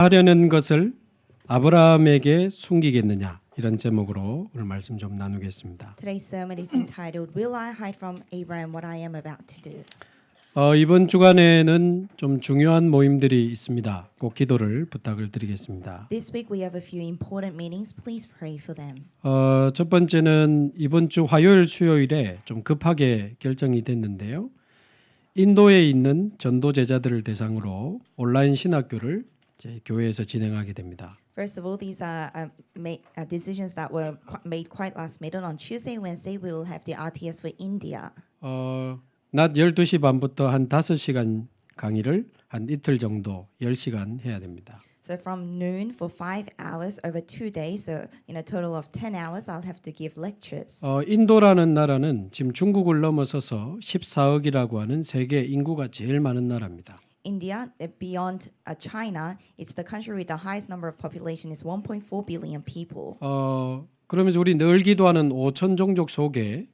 하려는 것을 아브라함에게 숨기겠느냐, 이런 제목으로 오늘 말씀 좀 나누겠습니다. Today's sermon is entitled Will I hide from Abraham what I am about to do? 이번 주간에는 좀 중요한 모임들이 있습니다. 꼭 기도를 부탁을 드리겠습니다. This week we have a few important meetings. Please pray for them. 첫 번째는 이번 주 화요일 수요일에 좀 급하게 결정이 됐는데요. 인도에 있는 전도 제자들을 대상으로 온라인 신학교를 이제 교회에서 진행하게 됩니다. First of all, these are decisions that were made quite last minute. On Tuesday and Wednesday, we will have the RTS for India. 낮 12시 반부터 한 5시간 강의를 한 이틀 정도 10시간 해야 됩니다. So from noon for 5 hours over 2 days, so in a total of 10 hours, I'll have to give lectures. 인도라는 나라는 지금 중국을 넘어서서 14억이라고 하는 세계 인구가 제일 많은 나라입니다. India, beyond China, it's the country with the highest number of population. is 1.4 billion people. 그러면서 우리 늘 기도하는 5천 종족 속에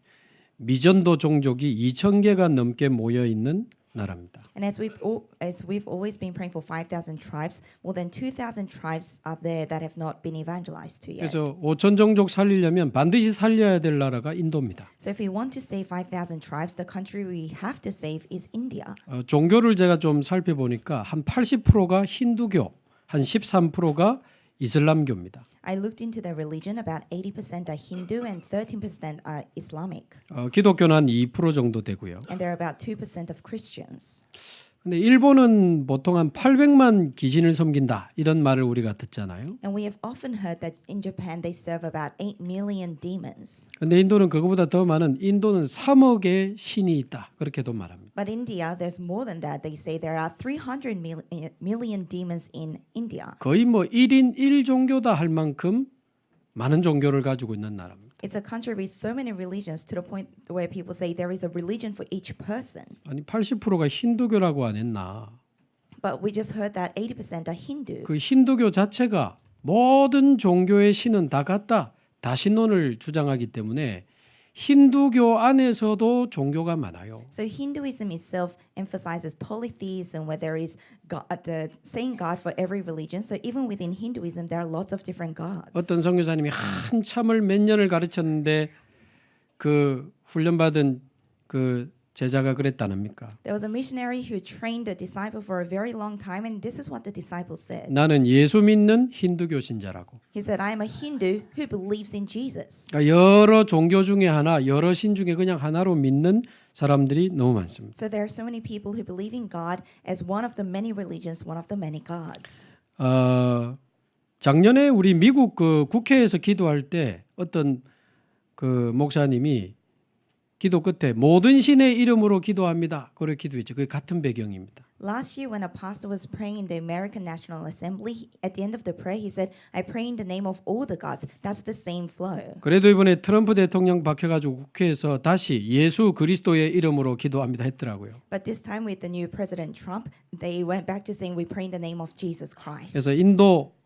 미전도 종족이 2,000개가 넘게 모여 있는 나라입니다. And as we've always been praying for 5,000 tribes, more than 2,000 tribes are there that have not been evangelized to yet. 그래서 5천 종족 살리려면 반드시 살려야 될 나라가 인도입니다. So if we want to save 5,000 tribes, the country we have to save is India. 종교를 제가 좀 살펴보니까 한 80%가 힌두교, 한 13%가 이슬람교입니다. I looked into the religion. About 80% are Hindu and 13% are Islamic. 기독교는 한 2% 정도 되고요. And there are about 2% of Christians. 근데 일본은 보통 한 800만 귀신을 섬긴다, 이런 말을 우리가 듣잖아요. And we have often heard that in Japan they serve about 8 million demons. 근데 인도는 그거보다 더 많은, 인도는 3억의 신이 있다, 그렇게도 말합니다. But India, there's more than that. They say there are 300 million demons in India. 거의 뭐 1인 1종교다 할 만큼 많은 종교를 가지고 있는 나라입니다. It's a country with so many religions to the point where people say there is a religion for each person. 아니 80%가 힌두교라고 안 했나? But we just heard that 80% are Hindu. 그 힌두교 자체가 모든 종교의 신은 다 같다, 다신론을 주장하기 때문에 힌두교 안에서도 종교가 많아요. So Hinduism itself emphasizes polytheism, where there is God, the same God for every religion. So even within Hinduism, there are lots of different gods. 어떤 선교사님이 한참을 몇 년을 가르쳤는데 그 훈련받은 그 제자가 그랬다랍니까? There was a missionary who trained a disciple for a very long time, and this is what the disciple said. 나는 예수 믿는 힌두교 신자라고. He said, I am a Hindu who believes in Jesus. 그러니까 여러 종교 중에 하나, 여러 신 중에 그냥 하나로 믿는 사람들이 너무 많습니다. So there are so many people who believe in God as one of the many religions, one of the many gods. 작년에 우리 미국 그 국회에서 기도할 때 어떤 그 목사님이 기도 끝에 모든 신의 이름으로 기도합니다, 그렇게 기도했죠. 그게 같은 배경입니다. Last year, when a pastor was praying in the American National Assembly, at the end of the prayer, he said, I pray in the name of all the gods. That's the same flow. 그래도 이번에 트럼프 대통령 박혀가지고 국회에서 다시 예수 그리스도의 이름으로 기도합니다 했더라고요. But this time with the new President Trump, they went back to saying, we pray in the name of Jesus Christ. 그래서 인도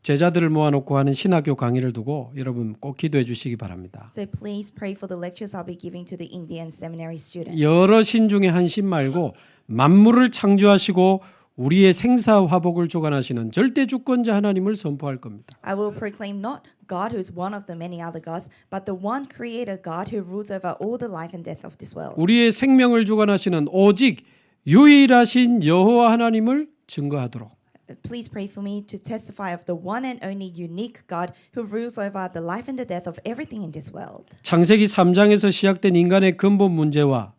제자들을 모아놓고 하는 신학교 강의를 두고 여러분 꼭 기도해 주시기 바랍니다. So please pray for the lectures I'll be giving to the Indian seminary students. 여러 신 중에 한 신 말고 만물을 창조하시고 우리의 생사화복을 주관하시는 절대 주권자 하나님을 선포할 겁니다. I will proclaim not God who is one of the many other gods, but the one creator God who rules over all the life and death of this world. 우리의 생명을 주관하시는 오직 유일하신 여호와 하나님을 증거하도록. Please pray for me to testify of the one and only unique God who rules over the life and the death of everything in this world. 창세기 3장에서 시작된 인간의 근본 문제와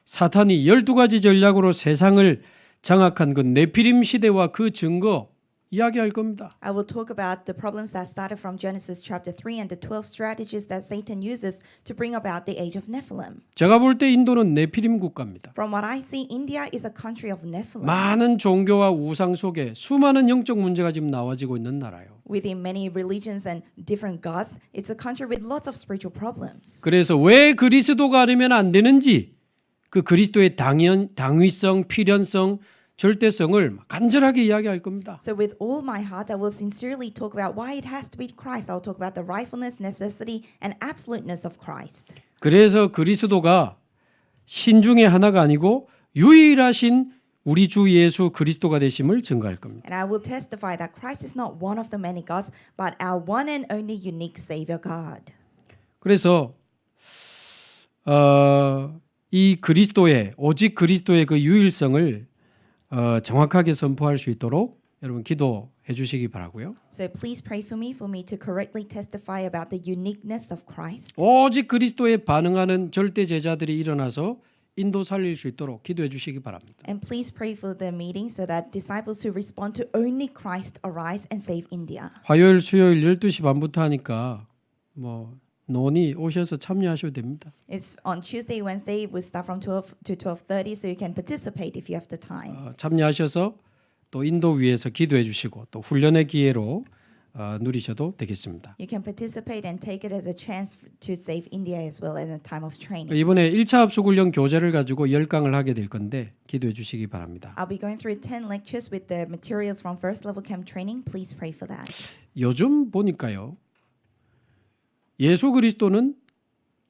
사탄이 12가지 전략으로 세상을 장악한 그 네피림 시대와 그 증거 이야기할 겁니다. I will talk about the problems that started from Genesis chapter 3 and the 12 strategies that Satan uses to bring about the age of Nephilim. 제가 볼 때 인도는 네피림 국가입니다. From what I see, India is a country of Nephilim. 많은 종교와 우상 속에 수많은 영적 문제가 지금 나와지고 있는 나라예요. Within many religions and different gods, it's a country with lots of spiritual problems. 그래서 왜 그리스도가 아니면 안 되는지, 그 그리스도의 당위성, 필연성, 절대성을 간절하게 이야기할 겁니다. So with all my heart, I will sincerely talk about why it has to be Christ. I'll talk about the rightfulness, necessity, and absoluteness of Christ. 그래서 그리스도가 신 중에 하나가 아니고 유일하신 우리 주 예수 그리스도가 되심을 증거할 겁니다. And I will testify that Christ is not one of the many gods, but our one and only unique Savior God. 그래서 이 그리스도의 오직 그리스도의 그 유일성을 정확하게 선포할 수 있도록 여러분 기도해 주시기 바라고요. So please pray for me to correctly testify about the uniqueness of Christ. 오직 그리스도에 반응하는 절대 제자들이 일어나서 인도 살릴 수 있도록 기도해 주시기 바랍니다. And please pray for the meeting so that disciples who respond to only Christ arise and save India. 화요일, 수요일 12시 반부터 하니까 뭐 논이 오셔서 참여하셔도 됩니다. It's on Tuesday, Wednesday. We start from 12 to 12:30, so you can participate if you have the time. 참여하셔서 또 인도 위에서 기도해 주시고 또 훈련의 기회로 누리셔도 되겠습니다. You can participate and take it as a chance to save India as well in a time of training. 이번에 1차 합숙훈련 교재를 가지고 10강을 하게 될 건데 기도해 주시기 바랍니다. I'll be going through 10 lectures with the materials from first level camp training. Please pray for that. 요즘 보니까요. 예수 그리스도는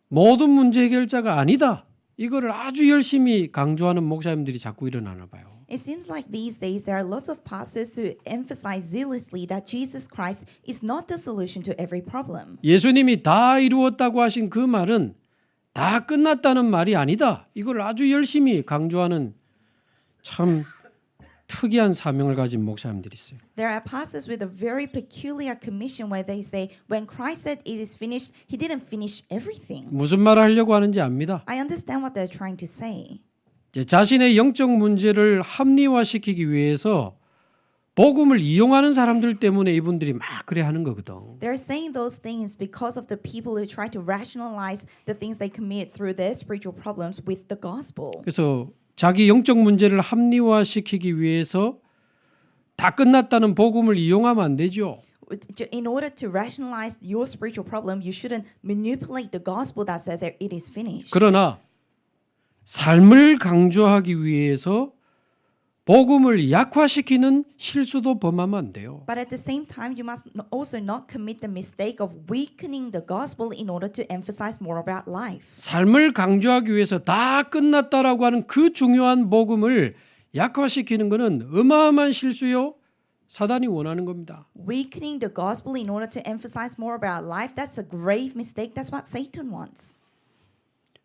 모든 문제 해결자가 아니다. 이거를 아주 열심히 강조하는 목사님들이 자꾸 일어나나 봐요. It seems like these days there are lots of pastors who emphasize zealously that Jesus Christ is not the solution to every problem. 예수님이 다 이루었다고 하신 그 말은 다 끝났다는 말이 아니다. 이걸 아주 열심히 강조하는 참 특이한 사명을 가진 목사님들이 있어요. There are pastors with a very peculiar commission where they say when Christ said it is finished, he didn't finish everything. 무슨 말을 하려고 하는지 압니다. I understand what they're trying to say. 자신의 영적 문제를 합리화시키기 위해서 복음을 이용하는 사람들 때문에 이분들이 막 그래 하는 거거든. They're saying those things because of the people who try to rationalize the things they commit through their spiritual problems with the gospel. 그래서 자기 영적 문제를 합리화시키기 위해서 다 끝났다는 복음을 이용하면 안 되죠. In order to rationalize your spiritual problem, you shouldn't manipulate the gospel that says that it is finished. 그러나 삶을 강조하기 위해서 복음을 약화시키는 실수도 범하면 안 돼요. But at the same time, you must also not commit the mistake of weakening the gospel in order to emphasize more about life. 삶을 강조하기 위해서 다 끝났다라고 하는 그 중요한 복음을 약화시키는 것은 어마어마한 실수요. 사단이 원하는 겁니다. Weakening the gospel in order to emphasize more about life, that's a grave mistake. That's what Satan wants.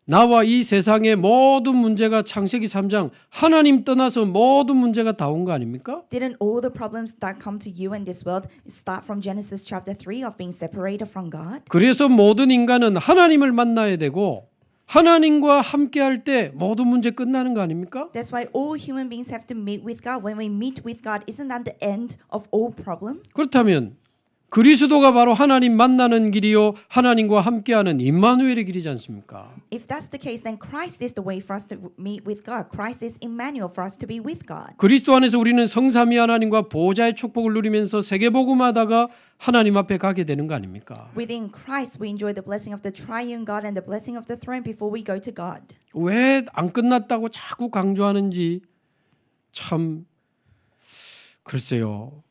나와 이 세상의 모든 문제가 창세기 3장 하나님 떠나서 모든 문제가 다 온 거 아닙니까? Didn't all the problems that come to you in this world start from Genesis chapter 3 of being separated from God? 그래서 모든 인간은 하나님을 만나야 되고 하나님과 함께 할 때 모든 문제 끝나는 거 아닙니까? That's why all human beings have to meet with God. When we meet with God, isn't that the end of all problem? 그렇다면 그리스도가 바로 하나님 만나는 길이요 하나님과 함께하는 임마누엘의 길이지 않습니까? If that's the case, then Christ is the way for us to meet with God. Christ is Emmanuel for us to be with God. 그리스도 안에서 우리는 성삼위 하나님과 보좌의 축복을 누리면서 세계복음하다가 하나님 앞에 가게 되는 거 아닙니까? Within Christ, we enjoy the blessing of the triune God and the blessing of the throne before we go to God. 왜 안 끝났다고 자꾸 강조하는지 참 글쎄요.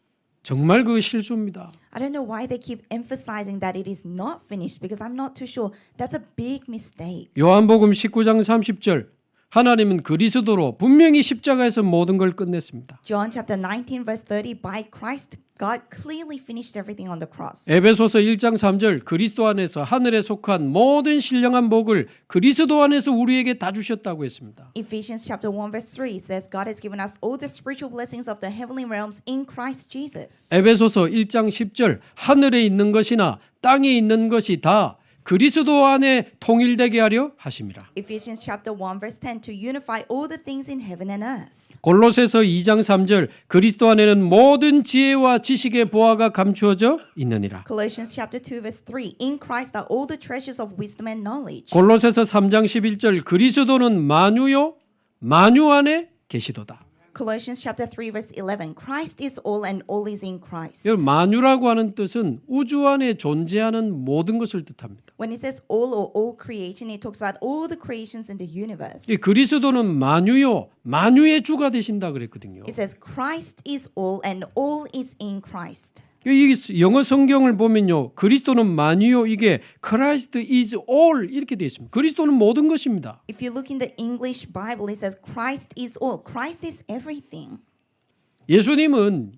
정말 그 실수입니다. I don't know why they keep emphasizing that it is not finished because I'm not too sure. That's a big mistake. 요한복음 19장 30절 하나님은 그리스도로 분명히 십자가에서 모든 걸 끝냈습니다. John chapter 19 verse 30, by Christ, God clearly finished everything on the cross. 에베소서 1장 3절 그리스도 안에서 하늘에 속한 모든 신령한 복을 그리스도 안에서 우리에게 다 주셨다고 했습니다. Ephesians chapter 1 verse 3 says God has given us all the spiritual blessings of the heavenly realms in Christ Jesus. 에베소서 1장 10절 하늘에 있는 것이나 땅에 있는 것이 다 그리스도 안에 통일되게 하려 하심이라. Ephesians chapter 1 verse 10 to unify all the things in heaven and earth. 골로새서 2장 3절 그리스도 안에는 모든 지혜와 지식의 보화가 감추어져 있느니라. Colossians chapter 2 verse 3 in Christ are all the treasures of wisdom and knowledge. 골로새서 3장 11절 그리스도는 만유요 만유 안에 계시도다. Colossians chapter 3 verse 11 Christ is all and all is in Christ. 이 만유라고 하는 뜻은 우주 안에 존재하는 모든 것을 뜻합니다. When it says all or all creation, it talks about all the creations in the universe. 이 그리스도는 만유요 만유의 주가 되신다 그랬거든요. It says Christ is all and all is in Christ. 이 영어 성경을 보면요, 그리스도는 만유요, 이게 Christ is all 이렇게 되어 있습니다. 그리스도는 모든 것입니다. If you look in the English Bible, it says Christ is all. Christ is everything. 예수님은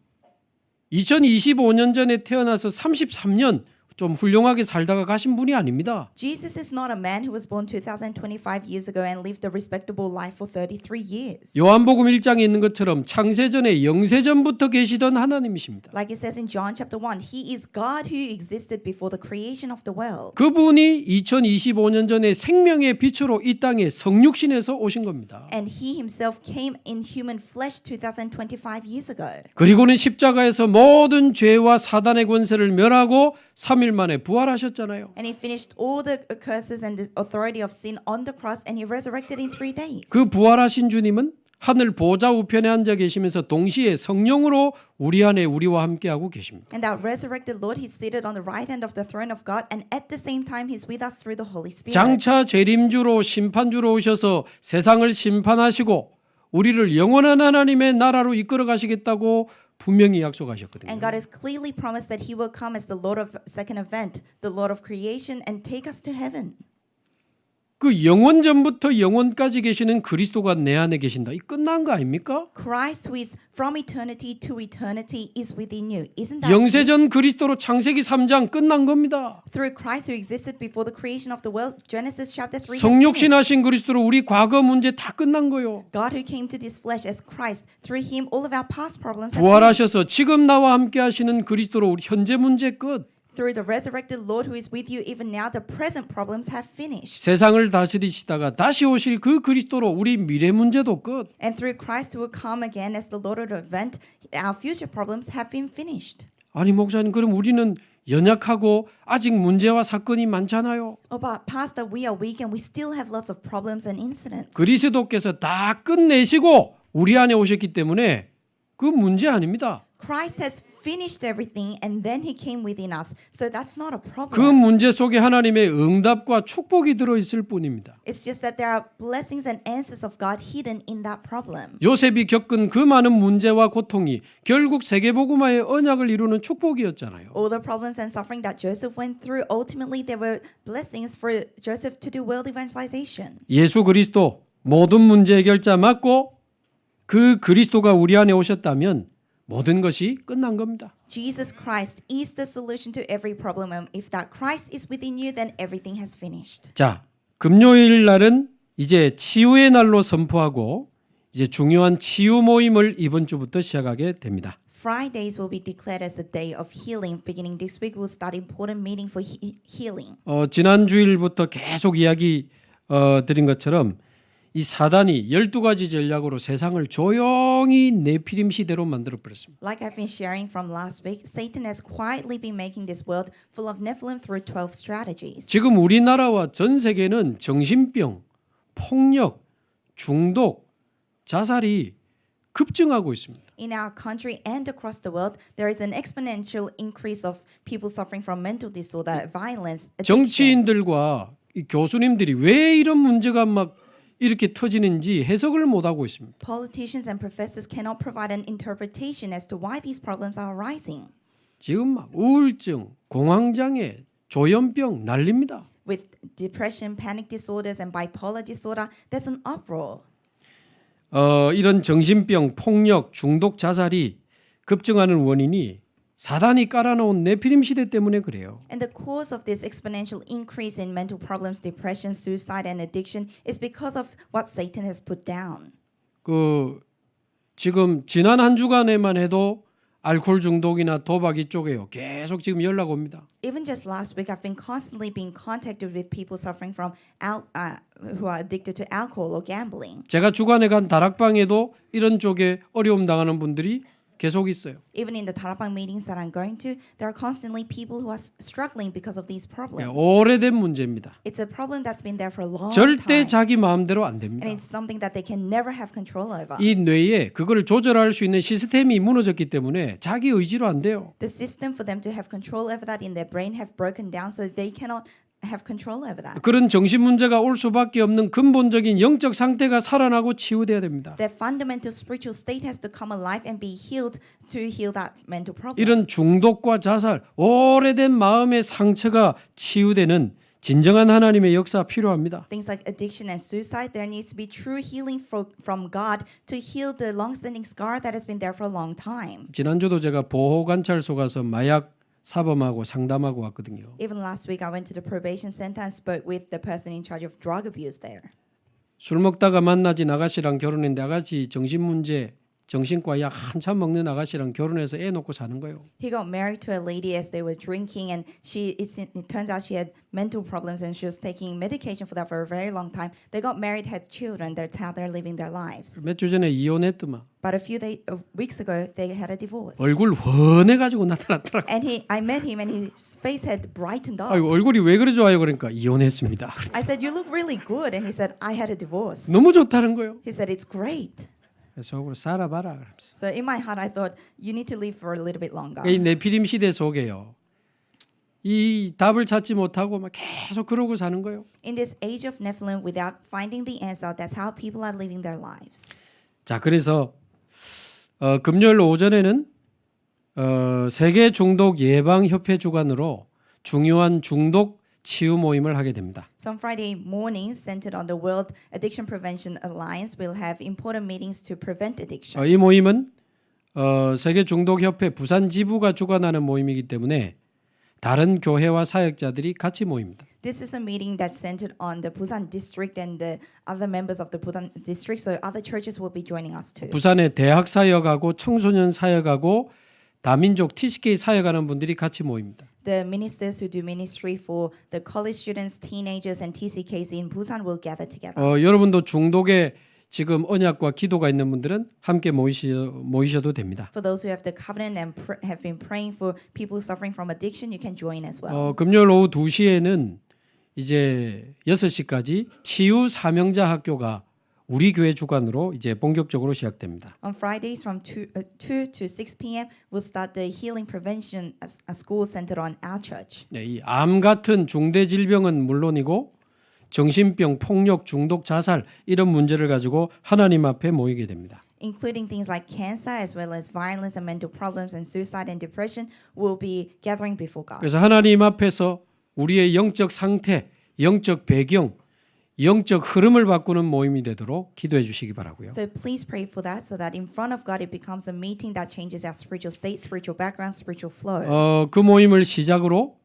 2025년 전에 태어나서 33년 좀 훌륭하게 살다가 가신 분이 아닙니다. Jesus is not a man who was born 2025 years ago and lived a respectable life for 33 years. 요한복음 1장에 있는 것처럼 창세전에 영세전부터 계시던 하나님이십니다. Like it says in John chapter 1, he is God who existed before the creation of the world. 그분이 2025년 전에 생명의 빛으로 이 땅에 성육신에서 오신 겁니다. And he himself came in human flesh 2025 years ago. 그리고는 십자가에서 모든 죄와 사단의 권세를 멸하고 3일 만에 부활하셨잖아요. And he finished all the curses and the authority of sin on the cross and he resurrected in 3 days. 그 부활하신 주님은 하늘 보좌 우편에 앉아 계시면서 동시에 성령으로 우리 안에 우리와 함께하고 계십니다. And that resurrected Lord, he's seated on the right hand of the throne of God and at the same time he's with us through the Holy Spirit. 장차 재림주로 심판주로 오셔서 세상을 심판하시고 우리를 영원한 하나님의 나라로 이끌어 가시겠다고 분명히 약속하셨거든요. And God has clearly promised that he will come as the Lord of second event, the Lord of creation and take us to heaven. 그 영원 전부터 영원까지 계시는 그리스도가 내 안에 계신다. 이 끝난 거 아닙니까? Christ who is from eternity to eternity is within you. Isn't that 영세전 그리스도로 창세기 3장 끝난 겁니다. through Christ who existed before the creation of the world? Genesis chapter 3 has finished. 성육신하신 그리스도로 우리 과거 문제 다 끝난 거요. God who came to this flesh as Christ, through him all of our past problems have finished. 부활하셔서 지금 나와 함께 하시는 그리스도로 우리 현재 문제 끝. Through the resurrected Lord who is with you even now, the present problems have finished. 세상을 다스리시다가 다시 오실 그 그리스도로 우리 미래 문제도 끝. And through Christ who will come again as the Lord of the event, our future problems have been finished. 아니 목사님, 그럼 우리는 연약하고 아직 문제와 사건이 많잖아요. Oh, but Pastor, we are weak and we still have lots of problems and incidents. 그리스도께서 다 끝내시고 우리 안에 오셨기 때문에 그 문제 아닙니다. Christ has finished everything and then he came within us. So that's not a 그 problem. 문제 속에 하나님의 응답과 축복이 들어있을 뿐입니다. It's just that there are blessings and answers of God hidden in that problem. 요셉이 겪은 그 많은 문제와 고통이 결국 세계복음화의 언약을 이루는 축복이었잖아요. All the problems and suffering that Joseph went through, ultimately there were blessings for Joseph to do world evangelization. 예수 그리스도 모든 문제 해결자 맞고 그 그리스도가 우리 안에 오셨다면 모든 것이 끝난 겁니다. Jesus Christ is the solution to every problem. And if that Christ is within you, then everything has finished. 자, 금요일 날은 이제 치유의 날로 선포하고 이제 중요한 치유 모임을 이번 주부터 시작하게 됩니다. Fridays will be declared as the day of healing. Beginning this week, we'll start important meeting for healing. 지난 주일부터 계속 이야기 드린 것처럼 이 사단이 12가지 전략으로 세상을 조용히 네피림 시대로 만들어 버렸습니다. Like I've been sharing from last week, Satan has quietly been making this world full of Nephilim through 12 strategies. 지금 우리나라와 전 세계는 정신병, 폭력, 중독, 자살이 급증하고 있습니다. In our country and across the world, there is an exponential increase of people suffering from mental disorder, violence, addiction. 정치인들과 이 교수님들이 왜 이런 문제가 막 이렇게 터지는지 해석을 못 하고 있습니다. Politicians and professors cannot provide an interpretation as to why these problems are arising. 지금 막 우울증, 공황장애, 조현병 난립니다. With depression, panic disorders, and bipolar disorder, there's an uproar. 이런 정신병, 폭력, 중독, 자살이 급증하는 원인이 사단이 깔아놓은 네피림 시대 때문에 그래요. And the cause of this exponential increase in mental problems, depression, suicide, and addiction is because of what Satan has put down. 지금 지난 한 주간에만 해도 알코올 중독이나 도박 이쪽에요. 계속 지금 연락 옵니다. Even just last week, I've been constantly being contacted with people suffering from who are addicted to alcohol or gambling. 제가 주간에 간 다락방에도 이런 쪽에 어려움 당하는 분들이 계속 있어요. Even in the Tarapang meetings that I'm going to, there are constantly people who are struggling because of these problems. 오래된 문제입니다. It's a problem that's been there for a long 절대 time. 자기 마음대로 안 됩니다. And it's something that they can never have control over. 이 뇌에 그걸 조절할 수 있는 시스템이 무너졌기 때문에 자기 의지로 안 돼요. The system for them to have control over that in their brain have broken down, so they cannot have control over that. 그런 정신 문제가 올 수밖에 없는 근본적인 영적 상태가 살아나고 치유돼야 됩니다. Their fundamental spiritual state has to come alive and be healed to heal that mental problem. 이런 중독과 자살, 오래된 마음의 상처가 치유되는 진정한 하나님의 역사 필요합니다. Things like addiction and suicide, there needs to be true healing from God to heal the long-standing scar that has been there for a long time. 지난주도 제가 보호관찰소 가서 마약 사범하고 상담하고 왔거든요. Even last week, I went to the probation center and spoke with the person in charge of drug abuse there. 술 먹다가 만나진 아가씨랑 결혼했는데 아가씨 정신문제 정신과 약 한참 먹는 아가씨랑 결혼해서 애 놓고 사는 거예요. He got married to a lady as they were drinking, and it turns out she had mental problems and she was taking medication for that for a very long time. They got married, had children. That's how they're living their lives. 몇 주 전에 이혼했더만 But a few weeks ago, they had a divorce. 얼굴 훤해가지고 나타났더라고. And I met him, and his face had brightened up. 아이고, 얼굴이 왜 그래 좋아요? 그러니까 이혼했습니다. I said, "You look really good," and he said, "I had a divorce." 너무 좋다는 거예요. He said, "It's great." 그래서 속으로 살아봐라 그러면서. So in my heart, I thought, "You need to live for a little bit longer." 이 네피림 시대 속에요. 이 답을 찾지 못하고 막 계속 그러고 사는 거예요. In this age of Nephilim, without finding the answer, that's how people are living their lives. 자, 그래서 금요일 오전에는 세계 중독 예방 협회 주관으로 중요한 중독 치유 모임을 하게 됩니다. So on Friday mornings, centered on the World Addiction Prevention Alliance, we'll have important meetings to prevent addiction. 이 모임은 세계 중독 협회 부산 지부가 주관하는 모임이기 때문에 다른 교회와 사역자들이 같이 모입니다. This is a meeting that's centered on the Busan district and the other members of the Busan district, so other churches will be joining us too. 부산의 대학 사역하고 청소년 사역하고 다민족 TCK 사역하는 분들이 같이 모입니다. The ministers who do ministry for the college students, teenagers, and TCKs in Busan will gather together. 여러분도 중독에 지금 언약과 기도가 있는 분들은 함께 모이셔도 됩니다. For those who have the covenant and have been praying for people suffering from addiction, you can join as well. 금요일 오후 2시에는 이제 6시까지 치유 사명자 학교가 우리 교회 주관으로 이제 본격적으로 시작됩니다. On Fridays from 2 to 6 p.m. we'll start the healing prevention a school centered on our church. 네, 이 암 같은 중대 질병은 물론이고 정신병, 폭력, 중독, 자살 이런 문제를 가지고 하나님 앞에 모이게 됩니다. Including things like cancer as well as violence and mental problems and suicide and depression will be gathering before God. 그래서 하나님 앞에서 우리의 영적 상태, 영적 배경, 영적 흐름을 바꾸는 모임이 되도록 기도해 주시기 바라고요. So please pray for that so that in front of God it becomes a meeting that changes our spiritual state, spiritual background, spiritual flow. 그 모임을 시작으로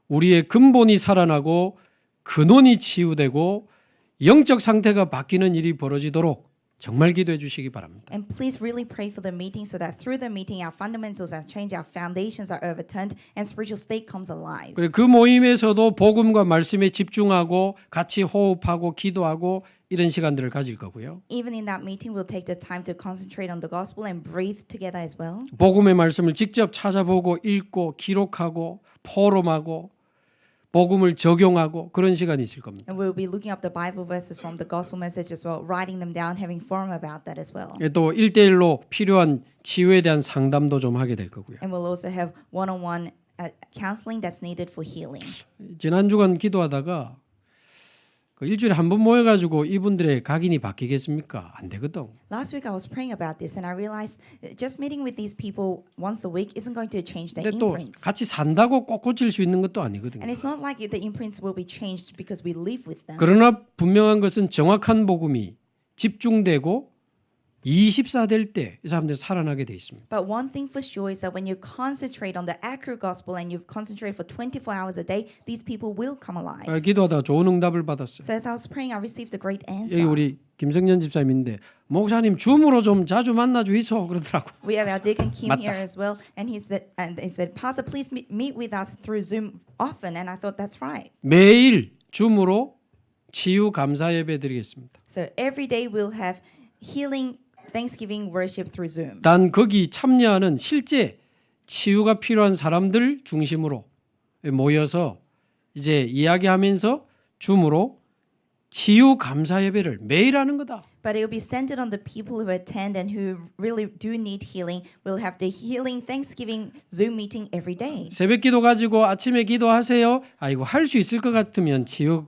우리의 근본이 살아나고 근원이 치유되고 영적 상태가 바뀌는 일이 벌어지도록 정말 기도해 주시기 바랍니다. And please really pray for the meeting so that through the meeting our fundamentals are changed, our foundations are overturned, and spiritual state comes alive. 그 모임에서도 복음과 말씀에 집중하고 같이 호흡하고 기도하고 이런 시간들을 가질 거고요. Even in that meeting, we'll take the time to concentrate on the gospel and breathe together as well. 복음의 말씀을 직접 찾아보고 읽고 기록하고 포럼하고 복음을 적용하고 그런 시간이 있을 겁니다. And we'll be looking up the Bible verses from the gospel message as well, writing them down, having forum about that as well. 또 1대1로 필요한 치유에 대한 상담도 좀 하게 될 거고요. And we'll also have one-on-one counseling that's needed for healing. 지난 주간 기도하다가 일주일에 한 번 모여가지고 이분들의 각인이 바뀌겠습니까? 안 되거든. Last week I was praying about this and I realized just meeting with these people once a week isn't going to change their 근데 또 imprints. 같이 산다고 꼭 고칠 수 있는 것도 아니거든요. And it's not like the imprints will be changed because we live with them. 그러나 분명한 것은 정확한 복음이 집중되고 24 될 때 이 사람들이 살아나게 돼 있습니다. But one thing for sure is that when you concentrate on the accurate gospel and you concentrate for 24 hours a day, these people will come alive. 기도하다가 좋은 응답을 받았어요. So as I was praying, I received a great 여기 answer. 우리 김성년 집사님인데 목사님 줌으로 좀 자주 만나 주이소 그러더라고. We have our deacon Kim 맞다. here as well, and he said, Pastor, please meet with us through Zoom often. And I thought that's right. 매일 줌으로 치유 감사 예배 드리겠습니다. So every day we'll have healing Thanksgiving worship through Zoom. 단 거기 참여하는 실제 치유가 필요한 사람들 중심으로 모여서 이제 이야기하면서 줌으로 치유 감사 예배를 매일 하는 거다. But it will be centered on the people who attend and who really do need healing. We'll have the healing Thanksgiving Zoom meeting every day. 새벽 기도 가지고 아침에 기도하세요. 이거 할 수 있을 것 같으면 치유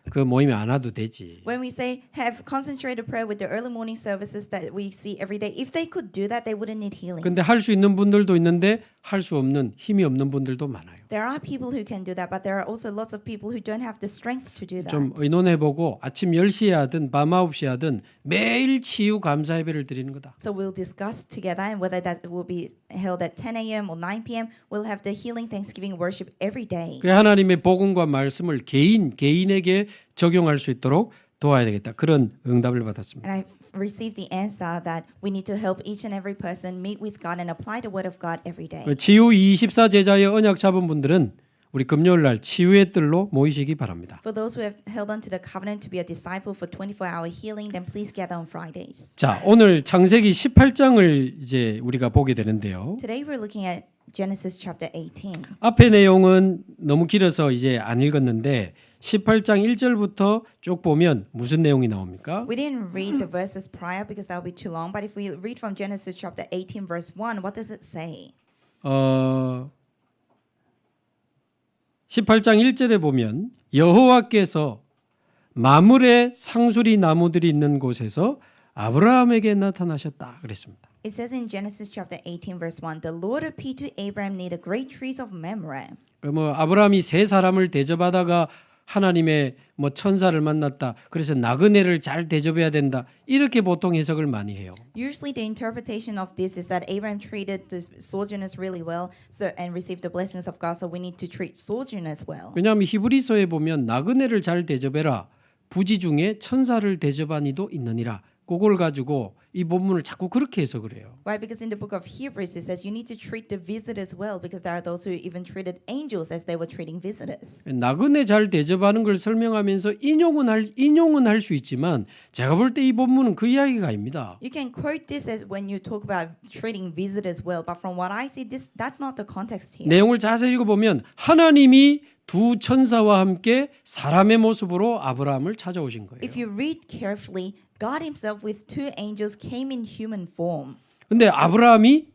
그 모임에 안 와도 되지. When we say have concentrated prayer with the early morning services that we see every day, if they could do that, they wouldn't need healing. 근데 할 수 있는 분들도 있는데 할 수 없는 힘이 없는 분들도 많아요. There are people who can do that, but there are also lots of people who don't have the strength to do that. 좀 의논해보고 아침 10시에 하든 밤 9시에 하든 매일 치유 감사 예배를 드리는 거다. So we'll discuss together, and whether that will be held at 10 a.m. or 9 p.m., we'll have the healing Thanksgiving worship every day. 그 하나님의 복음과 말씀을 개인에게 적용할 수 있도록 도와야 되겠다. 그런 응답을 받았습니다. And I've received the answer that we need to help each and every person meet with God and apply the word of God every day. 치유 24 제자의 언약 잡은 분들은 우리 금요일 날 치유의 뜰로 모이시기 바랍니다. For those who have held on to the covenant to be a disciple for 24-hour healing, then please gather on Fridays. 자, 오늘 창세기 18장을 이제 우리가 보게 되는데요. Today we're looking at Genesis chapter 18. 앞의 내용은 너무 길어서 이제 안 읽었는데 18장 1절부터 쭉 보면 무슨 내용이 나옵니까? We didn't read the verses prior because that would be too long, but if we read from Genesis chapter 18 verse 1, what does it say? 18장 1절에 보면 여호와께서 마물의 상수리 나무들이 있는 곳에서 아브라함에게 나타나셨다 그랬습니다. It says in Genesis chapter 18 verse 1, the Lord appeared to Abraham near the great trees of Mamre. 아브라함이 세 사람을 대접하다가 하나님의 천사를 만났다. 그래서 나그네를 잘 대접해야 된다. 이렇게 보통 해석을 많이 해요. Usually the interpretation of this is that Abraham treated the sojourners really well and received the blessings of God, so we need to treat sojourners well. 왜냐하면 히브리서에 보면 나그네를 잘 대접해라. 부지 중에 천사를 대접한 이도 있느니라. 그걸 가지고 이 본문을 자꾸 그렇게 해석을 해요. Why? Because in the book of Hebrews it says you need to treat the visitors well, because there are those who even treated angels as they were treating visitors. 나그네 잘 대접하는 걸 설명하면서 인용은 할 수 있지만 제가 볼 때 이 본문은 그 이야기가 아닙니다. You can quote this as when you talk about treating visitors well, but from what I see, that's not the context here. 내용을 자세히 읽어보면 하나님이 두 천사와 함께 사람의 모습으로 아브라함을 찾아오신 거예요. If you read carefully, God himself with two angels came in human form. 근데 아브라함이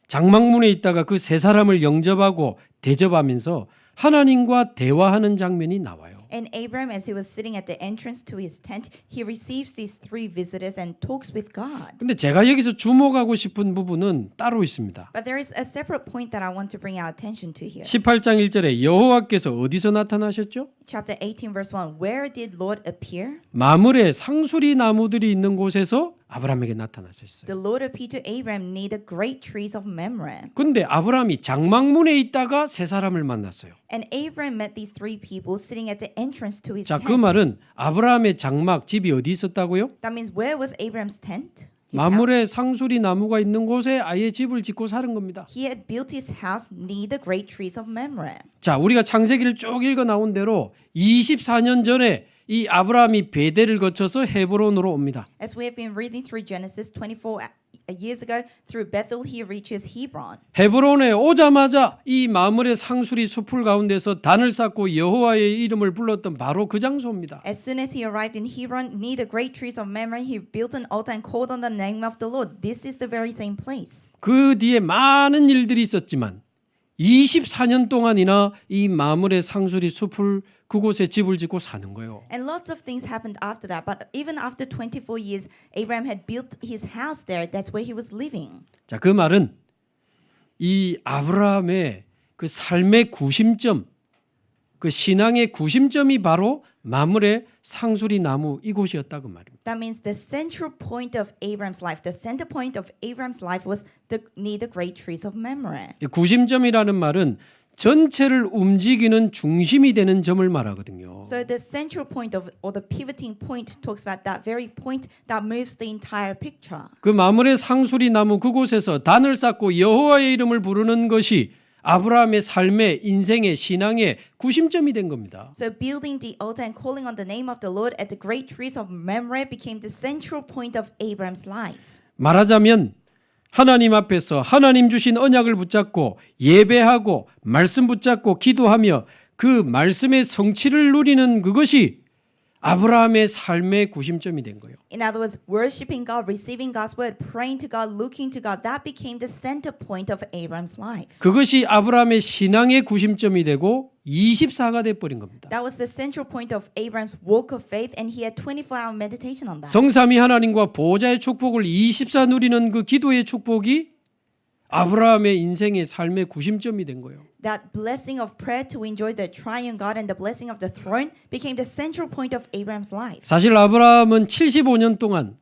장막문에 있다가 그 세 사람을 영접하고 대접하면서 하나님과 대화하는 장면이 나와요. And Abraham, as he was sitting at the entrance to his tent, he receives these three visitors and talks with God. 근데 제가 여기서 주목하고 싶은 부분은 따로 있습니다. But there is a separate point that I want to bring our attention to here. 18장 1절에 여호와께서 어디서 나타나셨죠? Chapter 18 verse 1. Where did Lord appear? 마물에 상수리 나무들이 있는 곳에서 아브라함에게 나타나셨어요. The Lord appeared to Abraham near the great trees of Mamre. 근데 아브라함이 장막문에 있다가 세 사람을 만났어요. And Abraham met these three people sitting at the entrance to his 자, tent. 그 말은 아브라함의 장막 집이 어디 있었다고요? That means where was Abraham's tent? His 마물에 house? 상수리 나무가 있는 곳에 아예 집을 짓고 사는 겁니다. He had built his house near the great trees of Mamre. 자, 우리가 창세기를 쭉 읽어 나온 대로 24년 전에 이 아브라함이 베델을 거쳐서 헤브론으로 옵니다. As we have been reading through Genesis 24 years ago, through Bethel he reaches Hebron. 헤브론에 오자마자 이 마물의 상수리 숲을 가운데서 단을 쌓고 여호와의 이름을 불렀던 바로 그 장소입니다. As soon as he arrived in Hebron, near the great trees of Mamre, he built an altar and called on the name of the Lord. This is the very same place. 그 뒤에 많은 일들이 있었지만 24년 동안이나 이 마물의 상수리 숲을 그곳에 집을 짓고 사는 거예요. And lots of things happened after that. But even after 24 years, Abraham had built his house there. That's where he was living. 자, 그 말은 이 아브라함의 그 삶의 구심점, 그 신앙의 구심점이 바로 마물의 상수리 나무 이곳이었다 그 말입니다. That means the central point of Abraham's life, the center point of Abraham's life was near the great trees of Mamre. 이 구심점이라는 말은 전체를 움직이는 중심이 되는 점을 말하거든요. So the central point of, or the pivoting point, talks about that very point that moves the entire picture. 그 마물의 상수리 나무 그곳에서 단을 쌓고 여호와의 이름을 부르는 것이 아브라함의 삶의 인생의 신앙의 구심점이 된 겁니다. So building the altar and calling on the name of the Lord at the great trees of Mamre became the central point of Abraham's life. 말하자면 하나님 앞에서 하나님 주신 언약을 붙잡고 예배하고 말씀 붙잡고 기도하며 그 말씀의 성취를 누리는 그것이 아브라함의 삶의 구심점이 된 거예요. In other words, worshiping God, receiving God's word, praying to God, looking to God, that became the center point of Abraham's life. 그것이 아브라함의 신앙의 구심점이 되고 24가 돼 버린 겁니다. That was the central point of Abraham's walk of faith, and he had 24-hour meditation on that. 성삼위 하나님과 보호자의 축복을 24 누리는 그 기도의 축복이 아브라함의 인생의 삶의 구심점이 된 거예요. That blessing of prayer to enjoy the triune God and the blessing of the throne became the central point of Abraham's life. 사실 아브라함은 75년 동안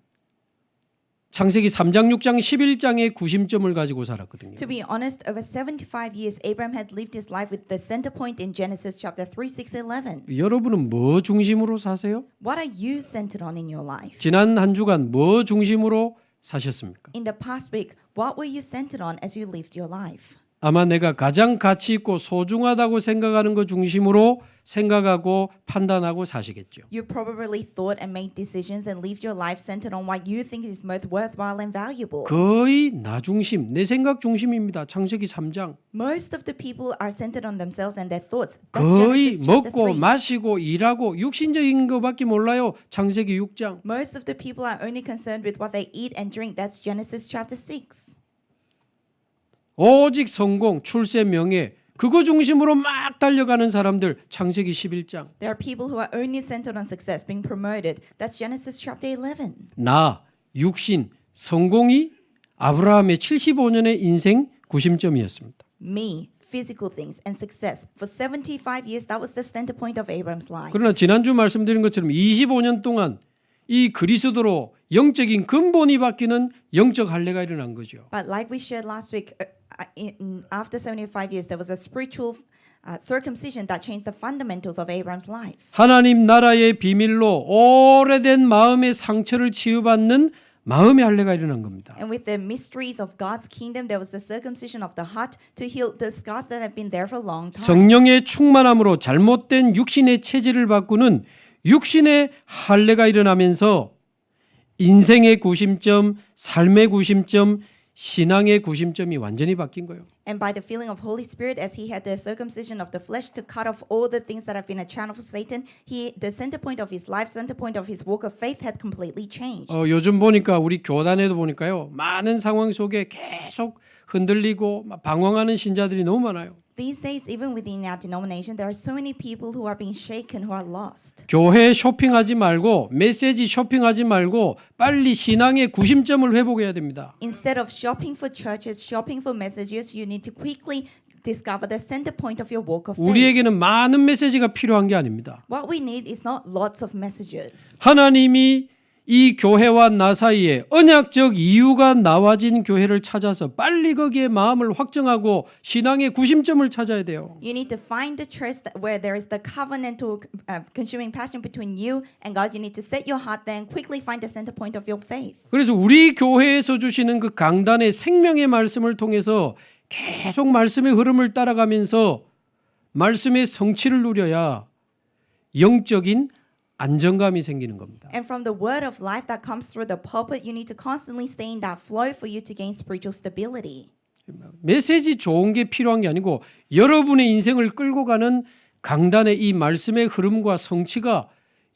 창세기 3장, 6장, 11장의 구심점을 가지고 살았거든요. To be honest, over 75 years, Abraham had lived his life with the center point in Genesis chapter 3, 6, 11. 여러분은 뭐 중심으로 사세요? What are you centered on in your life? 지난 한 주간 뭐 중심으로 사셨습니까? In the past week, what were you centered on as you lived your life? 아마 내가 가장 가치 있고 소중하다고 생각하는 것 중심으로 생각하고 판단하고 사시겠죠. You probably thought and made decisions and lived your life centered on what you think is most worthwhile and valuable. 거의 나 중심, 내 생각 중심입니다. 창세기 3장. Most of the people are centered on themselves and their thoughts. That's 거의 Genesis chapter 먹고 3. 마시고 일하고 육신적인 것밖에 몰라요. 창세기 6장. Most of the people are only concerned with what they eat and drink. That's Genesis chapter 6. 오직 성공, 출세, 명예 그거 중심으로 막 달려가는 사람들 창세기 11장. There are people who are only centered on success, being promoted. That's Genesis chapter 11. 나, 육신, 성공이 아브라함의 75년의 인생 구심점이었습니다. Me, physical things, and success. For 75 years, that was the center point of Abraham's life. 그러나 지난주 말씀드린 것처럼 25년 동안 이 그리스도로 영적인 근본이 바뀌는 영적 할례가 일어난 거죠. But like we shared last week, after 75 years, there was a spiritual circumcision that changed the fundamentals of Abraham's life. 하나님 나라의 비밀로 오래된 마음의 상처를 치유받는 마음의 할례가 일어난 겁니다. And with the mysteries of God's kingdom, there was the circumcision of the heart to heal the scars that have been there for a long time. 성령의 충만함으로 잘못된 육신의 체질을 바꾸는 육신의 할례가 일어나면서 인생의 구심점, 삶의 구심점, 신앙의 구심점이 완전히 바뀐 거예요. And by the filling of Holy Spirit, as he had the circumcision of the flesh to cut off all the things that have been a channel for Satan, the center point of his life, center point of his walk of faith had completely changed. 요즘 보니까 우리 교단에도 보니까요. 많은 상황 속에 계속 흔들리고 막 방황하는 신자들이 너무 많아요. These days, even within our denomination, there are so many people who are being shaken, who are lost. 교회 쇼핑하지 말고 메시지 쇼핑하지 말고 빨리 신앙의 구심점을 회복해야 됩니다. Instead of shopping for churches, shopping for messages, you need to quickly discover the center point of your walk of faith. 우리에게는 많은 메시지가 필요한 게 아닙니다. What we need is not lots of messages. 하나님이 이 교회와 나 사이에 언약적 이유가 나와진 교회를 찾아서 빨리 거기에 마음을 확정하고 신앙의 구심점을 찾아야 돼요. You need to find the church where there is the covenantal consuming passion between you and God. You need to set your heart there and quickly find the center point of your faith. 그래서 우리 교회에서 주시는 그 강단의 생명의 말씀을 통해서 계속 말씀의 흐름을 따라가면서 말씀의 성취를 누려야 영적인 안정감이 생기는 겁니다. And from the word of life that comes through the pulpit, you need to constantly stay in that flow for you to gain spiritual stability. 메시지 좋은 게 필요한 게 아니고 여러분의 인생을 끌고 가는 강단의 이 말씀의 흐름과 성취가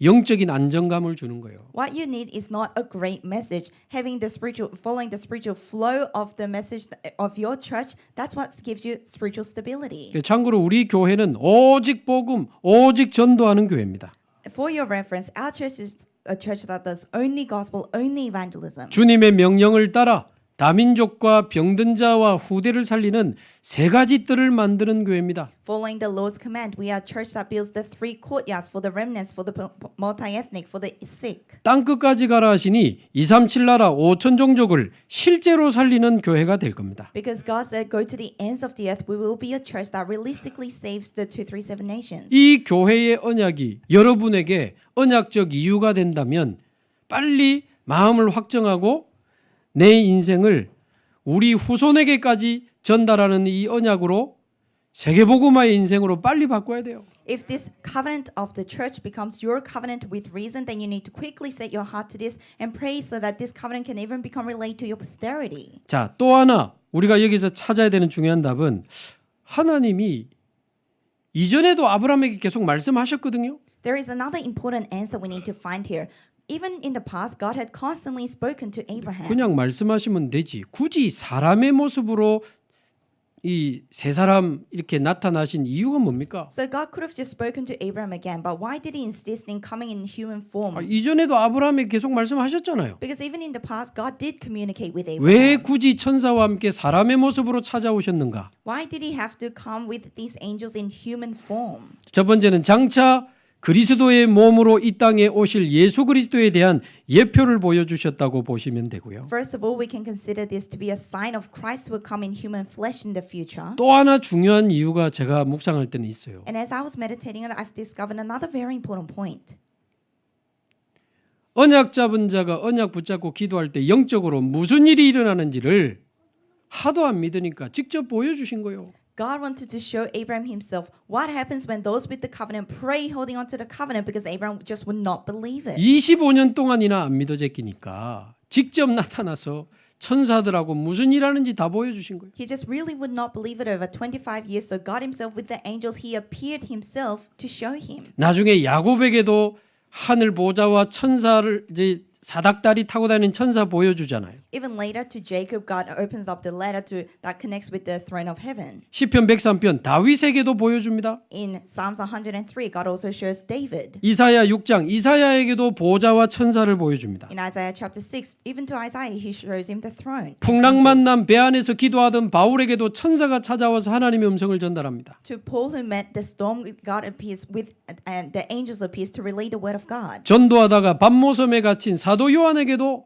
영적인 안정감을 주는 거예요. What you need is not a great message. Following the spiritual flow of the message of your church, that's what gives you spiritual stability. 참고로 우리 교회는 오직 복음, 오직 전도하는 교회입니다. For your reference, our church is a church that does only gospel, only evangelism. 주님의 명령을 따라 다민족과 병든 자와 후대를 살리는 세 가지 뜰을 만드는 교회입니다. Following the Lord's command, we are a church that builds the three courtyards for the remnants, for the multi-ethnic, for the sick. 땅 끝까지 가라 하시니 237 나라 5천 종족을 실제로 살리는 교회가 될 겁니다. Because God said, go to the ends of the earth, we will be a church that realistically saves the 237 nations. 이 교회의 언약이 여러분에게 언약적 이유가 된다면 빨리 마음을 확정하고 내 인생을 우리 후손에게까지 전달하는 이 언약으로 세계복음화의 인생으로 빨리 바꿔야 돼요. If this covenant of the church becomes your covenant with reason, then you need to quickly set your heart to this and pray so that this covenant can even become relayed to your posterity. 자, 또 하나 우리가 여기서 찾아야 되는 중요한 답은 하나님이 이전에도 아브라함에게 계속 말씀하셨거든요. There is another important answer we need to find here. Even in the past, God had constantly spoken to Abraham. 그냥 말씀하시면 되지. 굳이 사람의 모습으로 이 세 사람 이렇게 나타나신 이유가 뭡니까? So God could have just spoken to Abraham again, but why did he insist in coming in human form? 이전에도 아브라함에 계속 말씀하셨잖아요. Because even in the past, God did communicate with 왜 Abraham. 굳이 천사와 함께 사람의 모습으로 찾아오셨는가? Why did he have to come with these angels in human form? 첫 번째는 장차 그리스도의 몸으로 이 땅에 오실 예수 그리스도에 대한 예표를 보여주셨다고 보시면 되고요. First of all, we can consider this to be a sign of Christ will come in human flesh in the future. 또 하나 중요한 이유가 제가 묵상할 때는 있어요. And as I was meditating on it, I've discovered another very important point. 언약 잡은 자가 언약 붙잡고 기도할 때 영적으로 무슨 일이 일어나는지를 하도 안 믿으니까 직접 보여주신 거예요. God wanted to show Abraham himself what happens when those with the covenant pray holding on to the covenant because Abraham just would not believe it. 25년 동안이나 안 믿어졌기니까 직접 나타나서 천사들하고 무슨 일 하는지 다 보여주신 거예요. He just really would not believe it over 25 years. So God himself with the angels, he appeared himself to show him. 나중에 야곱에게도 하늘 보좌와 천사를 이제 사닥다리 타고 다니는 천사 보여주잖아요. Even later to Jacob, God opens up the ladder that connects with the throne of heaven. 시편 103편 다윗에게도 보여줍니다. In Psalms 103, God also shows David. 이사야 6장 이사야에게도 보좌와 천사를 보여줍니다. In Isaiah chapter 6, even to Isaiah, he shows him the throne. 풍랑 만남 배 안에서 기도하던 바울에게도 천사가 찾아와서 하나님의 음성을 전달합니다. To Paul who met the storm, God appears with, and the angels appears to relay the word of God. 전도하다가 밤모섬에 갇힌 사도 요한에게도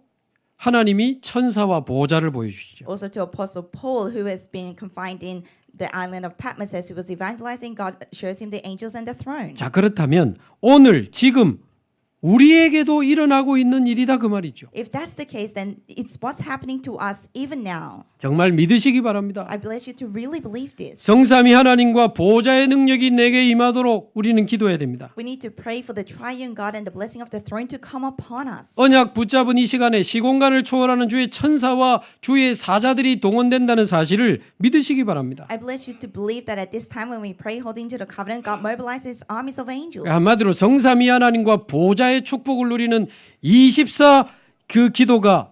하나님이 천사와 보좌를 보여주시죠. Also to Apostle Paul who has been confined in the island of Patmos as he was evangelizing, God shows him the angels and the throne. 자, 그렇다면 오늘 지금 우리에게도 일어나고 있는 일이다 그 말이죠. If that's the case, then it's what's happening to us even now. 정말 믿으시기 바랍니다. I bless you to really believe this. 성삼위 하나님과 보좌의 능력이 내게 임하도록 우리는 기도해야 됩니다. We need to pray for the triune God and the blessing of the throne to come upon us. 언약 붙잡은 이 시간에 시공간을 초월하는 주의 천사와 주의 사자들이 동원된다는 사실을 믿으시기 바랍니다. I bless you to believe that at this time when we pray holding to the covenant, God mobilizes armies of angels. 한마디로 성삼위 하나님과 보좌의 축복을 누리는 24 그 기도가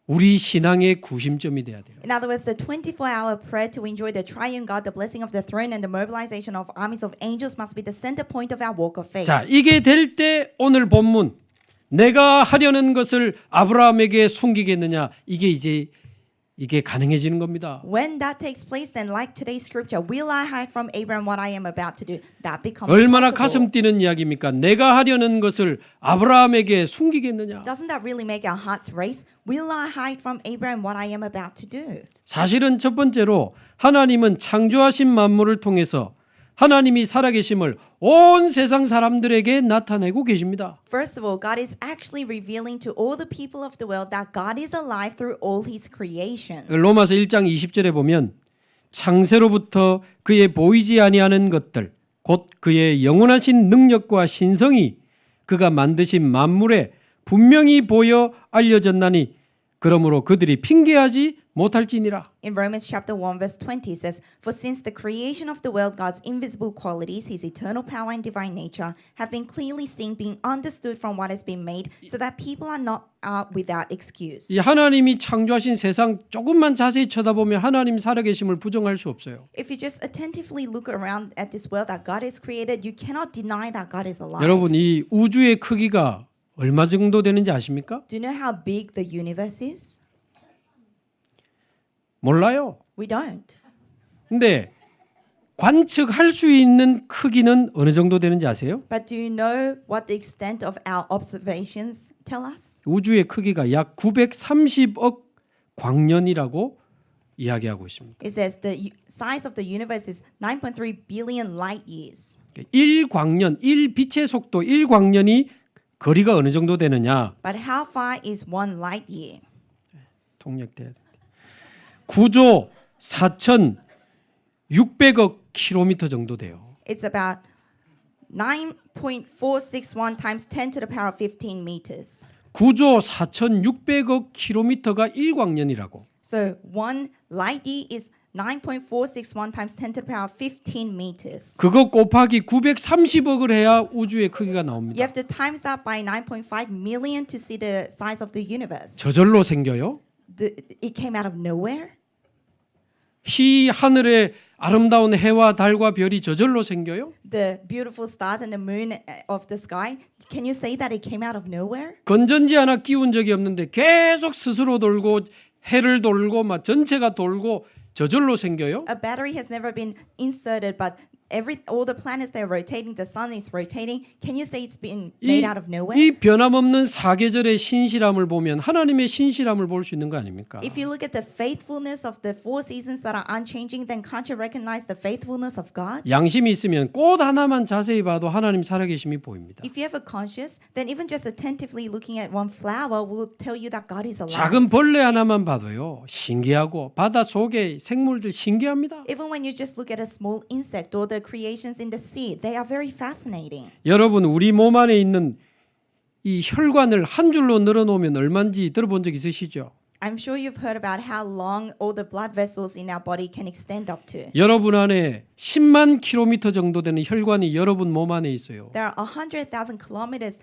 우리 신앙의 구심점이 돼야 돼요. In other words, the 24-hour prayer to enjoy the triune God, the blessing of the throne, and the mobilization of armies of angels must be the center point of our walk of faith. 자, 이게 될 때 오늘 본문 내가 하려는 것을 아브라함에게 숨기겠느냐 이게 가능해지는 겁니다. When that takes place, then like today's scripture, will I hide from Abraham what I am about to do? That becomes 얼마나 possible. 가슴 뛰는 이야기입니까? 내가 하려는 것을 아브라함에게 숨기겠느냐? Doesn't that really make our hearts race? Will I hide from Abraham what I am about to do? 사실은 첫 번째로 하나님은 창조하신 만물을 통해서 하나님이 살아계심을 온 세상 사람들에게 나타내고 계십니다. First of all, God is actually revealing to all the people of the world that God is alive through all His creations. 로마서 1장 20절에 보면 창세로부터 그의 보이지 아니하는 것들 곧 그의 영원하신 능력과 신성이 그가 만드신 만물에 분명히 보여 알려졌나니 그러므로 그들이 핑계하지 못할지니라. In Romans chapter 1 verse 20 it says, For since the creation of the world, God's invisible qualities, His eternal power and divine nature, have been clearly seen, being understood from what has been made, so that people are not without excuse. 이 하나님이 창조하신 세상 조금만 자세히 쳐다보면 하나님 살아계심을 부정할 수 없어요. If you just attentively look around at this world that God has created, you cannot deny that God is alive. 여러분 이 우주의 크기가 얼마 정도 되는지 아십니까? Do you know how big the universe is? 몰라요. We don't. 근데 관측할 수 있는 크기는 어느 정도 되는지 아세요? But do you know what the extent of our observations tell us? 우주의 크기가 약 930억 광년이라고 이야기하고 있습니다. It says the size of the universe is 9.3 billion light years. 1광년, 1빛의 속도 1광년이 거리가 어느 정도 되느냐? But how far is one light year? 통역돼야 돼. 9조 4,600억 킬로미터 정도 돼요. It's about 9.461 times 10 to the power of 15 meters. 9조 4,600억 킬로미터가 1광년이라고. So one light year is 9.461 times 10 to the power 15 meters. 그거 곱하기 930억을 해야 우주의 크기가 You 나옵니다. have to times that by 9.5 million to see the size of the universe. 저절로 생겨요? It came out of nowhere. 이 하늘에 아름다운 해와 달과 별이 저절로 생겨요? The beautiful stars and the moon of the sky. Can you say that it came out of nowhere? 건전지 하나 끼운 적이 없는데 계속 스스로 돌고 해를 돌고 막 전체가 돌고 저절로 생겨요? A battery has never been inserted, but all the planets they're rotating, the sun is rotating. Can you say it's been made out of nowhere? 이 변함없는 사계절의 신실함을 보면 하나님의 신실함을 볼 수 있는 거 아닙니까? If you look at the faithfulness of the four seasons that are unchanging, then can't you recognize the faithfulness of God? 양심이 있으면 꽃 하나만 자세히 봐도 하나님 살아계심이 보입니다. If you have a conscience, then even just attentively looking at one flower will tell you that God is alive. 작은 벌레 하나만 봐도요 신기하고 바다 속의 생물들 신기합니다. Even when you just look at a small insect or the creations in the sea, they are very fascinating. 여러분 우리 몸 안에 있는 이 혈관을 한 줄로 늘어놓으면 얼마인지 들어본 적 있으시죠? I'm sure you've heard about how long all the blood vessels in our body can extend up to. 여러분 안에 10만 킬로미터 정도 되는 혈관이 여러분 몸 안에 있어요. There are 100,000 kilometers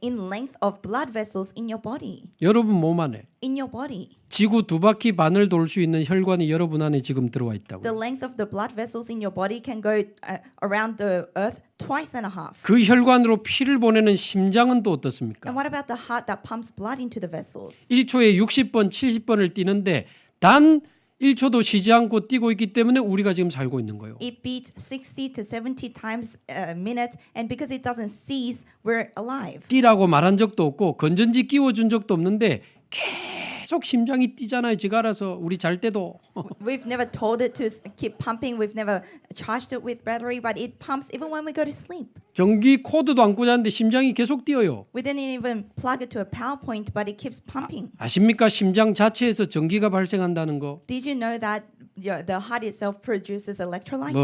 in length of blood vessels in your body. 여러분 몸 안에 In your body. 지구 2바퀴 반을 돌 수 있는 혈관이 여러분 안에 지금 들어와 The 있다고요. length of the blood vessels in your body can go around the earth twice and a half. 그 혈관으로 피를 보내는 심장은 또 어떻습니까? And what about the heart that pumps blood into the vessels? 1초에 60번, 70번을 뛰는데 단 1초도 쉬지 않고 뛰고 있기 때문에 우리가 지금 살고 있는 거예요. It beats 60 to 70 times a minute, and because it doesn't cease, we're alive. 뛰라고 말한 적도 없고 건전지 끼워준 적도 없는데 계속 심장이 뛰잖아요. 지가 알아서 우리 잘 때도. We've never told it to keep pumping. We've never charged it with battery, but it pumps even when we go to sleep. 전기 코드도 안 꽂았는데 심장이 계속 뛰어요. We didn't even plug it to a power point, but it keeps pumping. 아십니까? 심장 자체에서 전기가 발생한다는 거. Did you know that the heart itself produces electrolytes?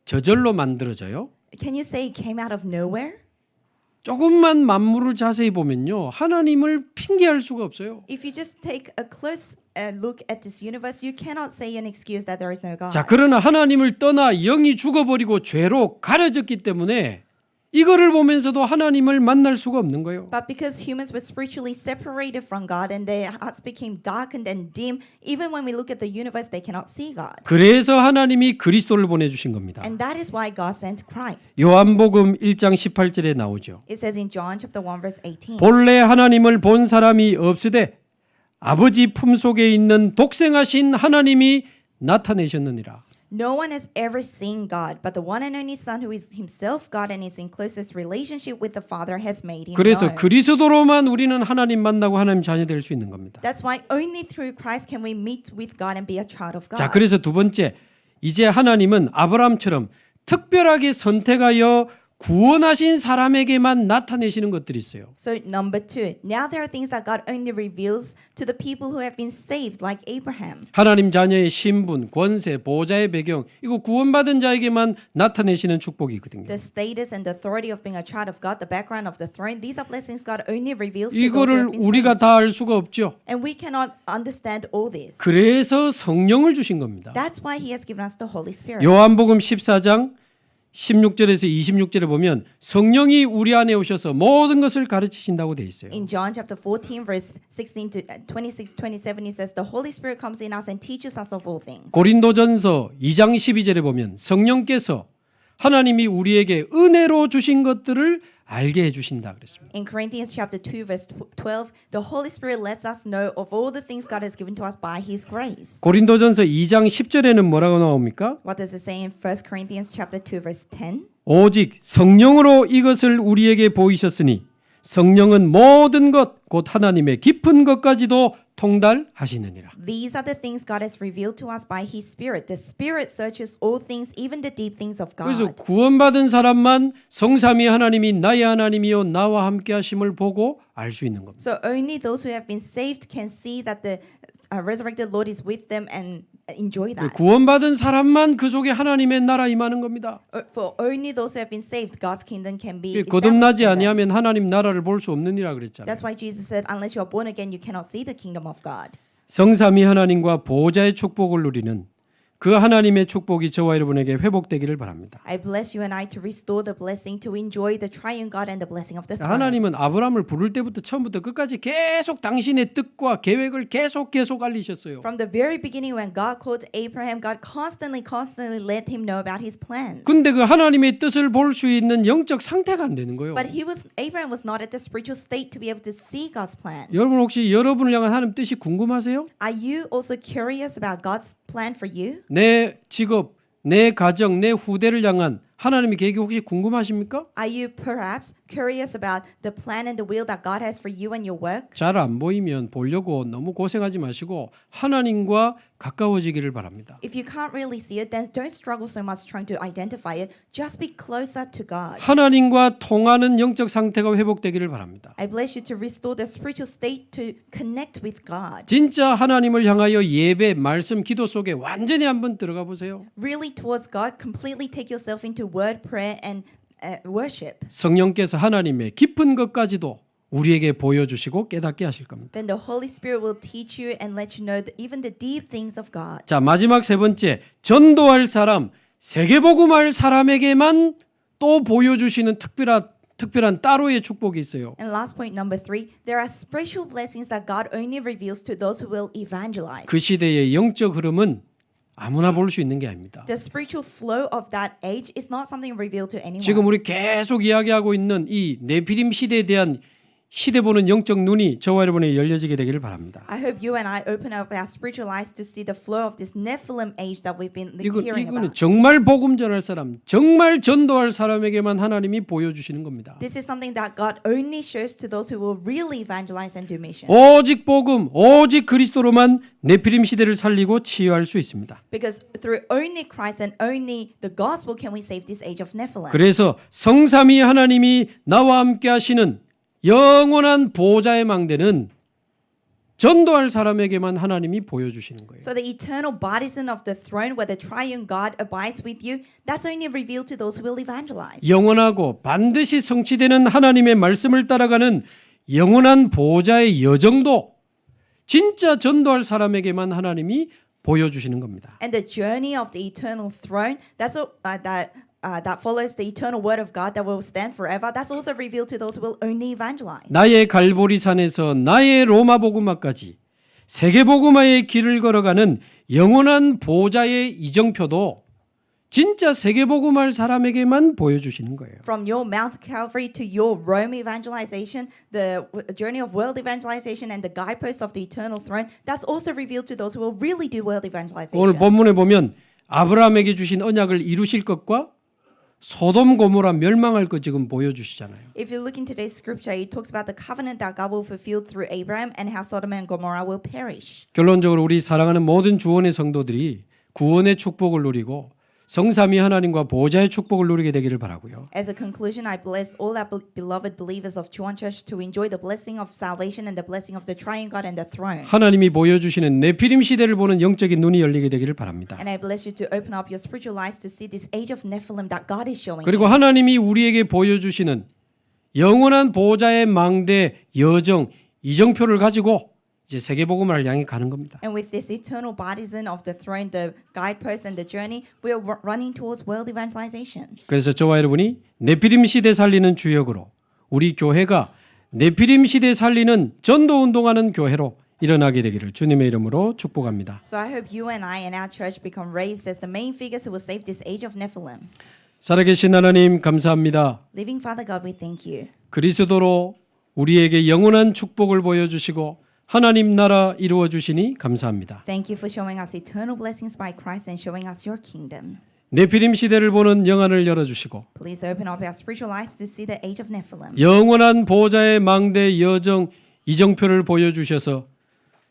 저절로 만들어져요? Can you say it came out of nowhere? 조금만 만물을 자세히 보면요. 하나님을 핑계할 수가 없어요. If you just take a close look at this universe, you cannot say an excuse that there is no God. 자, 그러나 하나님을 떠나 영이 죽어버리고 죄로 가려졌기 때문에 이거를 보면서도 하나님을 만날 수가 없는 거예요. But because humans were spiritually separated from God and their hearts became darkened and dim, even when we look at the universe, they cannot see God. 그래서 하나님이 그리스도를 보내주신 겁니다. And that is why God sent Christ. 요한복음 1장 18절에 나오죠. It says in John chapter 1 verse 18. 본래 하나님을 본 사람이 없으되 아버지 품속에 있는 독생하신 하나님이 나타내셨느니라. No one has ever seen God, but the one and only Son who is himself God and is in closest relationship with the Father has made him 그래서 known. 그리스도로만 우리는 하나님 만나고 하나님 자녀 될 수 있는 겁니다. That's why only through Christ can we meet with God and be a child of God. 자, 그래서 두 번째, 이제 하나님은 아브라함처럼 특별하게 선택하여 구원하신 사람에게만 나타내시는 것들이 있어요. So number two, now there are things that God only reveals to the people who have been saved, like Abraham. 하나님 자녀의 신분, 권세, 보호자의 배경, 이거 구원받은 자에게만 나타내시는 축복이 있거든요. The status and the authority of being a child of God, the background of the throne, these are blessings God only reveals to those who 이거를 have been 우리가 saved. 다 알 수가 없죠. And we cannot understand all this. 그래서 성령을 주신 겁니다. That's why He has given us the Holy Spirit. 요한복음 14장 16절에서 26절에 보면 성령이 우리 안에 오셔서 모든 것을 가르치신다고 돼 있어요. In John chapter 14 verse 16 to 26, 27 it says the Holy Spirit comes in us and teaches us of all things. 고린도전서 2장 12절에 보면 성령께서 하나님이 우리에게 은혜로 주신 것들을 알게 해 주신다 그랬습니다. In Corinthians chapter 2 verse 12 the Holy Spirit lets us know of all the things God has given to us by His grace. 고린도전서 2장 10절에는 뭐라고 나옵니까? What does it say in 1 Corinthians chapter 2 verse 10? 오직 성령으로 이것을 우리에게 보이셨으니 성령은 모든 것 곧 하나님의 깊은 것까지도 통달하시느니라. These are the things God has revealed to us by His Spirit. The Spirit searches all things, even the deep things of 그래서 God. 구원받은 사람만 성삼위 하나님이 나의 하나님이요 나와 함께 하심을 보고 알 수 있는 겁니다. So only those who have been saved can see that the resurrected Lord is with them and enjoy that. 구원받은 사람만 그 속에 하나님의 나라 임하는 겁니다. For only those who have been saved, God's kingdom can be established 거듭나지 in them. 아니하면 하나님 나라를 볼 수 없느니라 그랬잖아요. That's why Jesus said, unless you are born again, you cannot see the kingdom of God. 성삼위 하나님과 보호자의 축복을 누리는 그 하나님의 축복이 저와 여러분에게 회복되기를 바랍니다. I bless you and I to restore the blessing, to enjoy the triune God and the blessing of the throne. 하나님은 아브라함을 부를 때부터 처음부터 끝까지 계속 당신의 뜻과 계획을 계속 알리셨어요. From the very beginning when God called Abraham, God constantly let him know about his plans. 근데 그 하나님의 뜻을 볼 수 있는 영적 상태가 안 되는 거예요. But Abraham was not at the spiritual state to be able to see God's plan. 여러분 혹시 여러분을 향한 하나님 뜻이 궁금하세요? Are you also curious about God's plan for you? 내 직업, 내 가정, 내 후대를 향한 하나님의 계획이 혹시 궁금하십니까? Are you perhaps curious about the plan and the will that God has for you and your work? 잘 안 보이면 보려고 너무 고생하지 마시고 하나님과 가까워지기를 바랍니다. If you can't really see it, then don't struggle so much trying to identify it. Just be closer to God. 하나님과 통하는 영적 상태가 회복되기를 바랍니다. I bless you to restore the spiritual state to connect with God. 진짜 하나님을 향하여 예배, 말씀, 기도 속에 완전히 한번 들어가 보세요. Really towards God, completely take yourself into word, prayer, and worship. 성령께서 하나님의 깊은 것까지도 우리에게 보여주시고 깨닫게 하실 겁니다. Then the Holy Spirit will teach you and let you know even the deep things of God. 자, 마지막 세 번째, 전도할 사람, 세계복음할 사람에게만 또 보여주시는 특별한 따로의 축복이 있어요. And last point number 3, there are special blessings that God only reveals to those who will evangelize. 그 시대의 영적 흐름은 아무나 볼 수 있는 게 아닙니다. The spiritual flow of that age is not something revealed to anyone. 지금 우리 계속 이야기하고 있는 이 네피림 시대에 대한 시대 보는 영적 눈이 저와 여러분에게 열려지게 되기를 바랍니다. I hope you and I open up our spiritual eyes to see the flow of this Nephilim age that we've been hearing 이거는 about. 정말 복음 전할 사람, 정말 전도할 사람에게만 하나님이 보여주시는 겁니다. This is something that God only shows to those who will really evangelize and do mission. 오직 복음, 오직 그리스도로만 네피림 시대를 살리고 치유할 수 있습니다. Because through only Christ and only the gospel can we save this age of Nephilim. 그래서 성삼위 하나님이 나와 함께 하시는 영원한 보좌의 망대는 전도할 사람에게만 하나님이 보여주시는 거예요. So the eternal baptism of the throne where the triune God abides with you, that's only revealed to those who will evangelize. 영원하고 반드시 성취되는 하나님의 말씀을 따라가는 영원한 보좌의 여정도 진짜 전도할 사람에게만 하나님이 보여주시는 겁니다. And the journey of the eternal throne, that follows the eternal word of God that will stand forever. That's also revealed to those who will only evangelize. 나의 갈보리산에서 나의 로마 복음화까지 세계 복음화의 길을 걸어가는 영원한 보좌의 이정표도 진짜 세계 복음할 사람에게만 보여주시는 거예요. From your Mount Calvary to your Rome evangelization, the journey of world evangelization and the guideposts of the eternal throne, that's also revealed to those who will really do world evangelization. 오늘 본문에 보면 아브라함에게 주신 언약을 이루실 것과 소돔 고모라 멸망할 것 지금 보여주시잖아요. If you look in today's scripture, it talks about the covenant that God will fulfill through Abraham and how Sodom and Gomorrah will perish. 결론적으로 우리 사랑하는 모든 주원의 성도들이 구원의 축복을 누리고 성삼위 하나님과 보좌의 축복을 누리게 되기를 바라고요. As a conclusion, I bless all our beloved believers of Chuan Church to enjoy the blessing of salvation and the blessing of the triune God and the throne. 하나님이 보여주시는 네피림 시대를 보는 영적인 눈이 열리게 되기를 바랍니다. And I bless you to open up your spiritual eyes to see this age of Nephilim that God is showing. 그리고 하나님이 우리에게 보여주시는 영원한 보좌의 망대 여정 이정표를 가지고 이제 세계복음을 향해 가는 겁니다. And with this eternal baptism of the throne, the guidepost and the journey, we are running towards world evangelization. 그래서 저와 여러분이 네피림 시대 살리는 주역으로 우리 교회가 네피림 시대 살리는 전도 운동하는 교회로 일어나게 되기를 주님의 이름으로 축복합니다. So I hope you and I and our church become raised as the main figures who will save this age of Nephilim. 살아계신 하나님 감사합니다. Living Father God, we thank you. 그리스도로 우리에게 영원한 축복을 보여주시고 하나님 나라 이루어 주시니 감사합니다. Thank you for showing us eternal blessings by Christ and showing us your kingdom. 네피림 시대를 보는 영안을 열어주시고 Please open up our spiritual eyes to see the age of Nephilim. 영원한 보좌의 망대 여정 이정표를 보여주셔서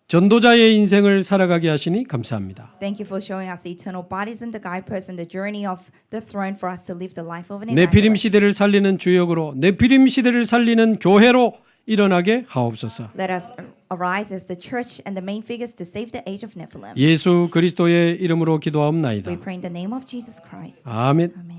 전도자의 인생을 살아가게 하시니 감사합니다. Thank you for showing us the eternal baptism, the guidepost, and the journey of the throne for us to live the life of an 네피림 evangelist. 시대를 살리는 주역으로 네피림 시대를 살리는 교회로 일어나게 하옵소서. Let us arise as the church and the main figures to save the age of Nephilim. 예수 그리스도의 이름으로 기도하옵나이다. We pray in the name of Jesus Christ. 아멘. Amen.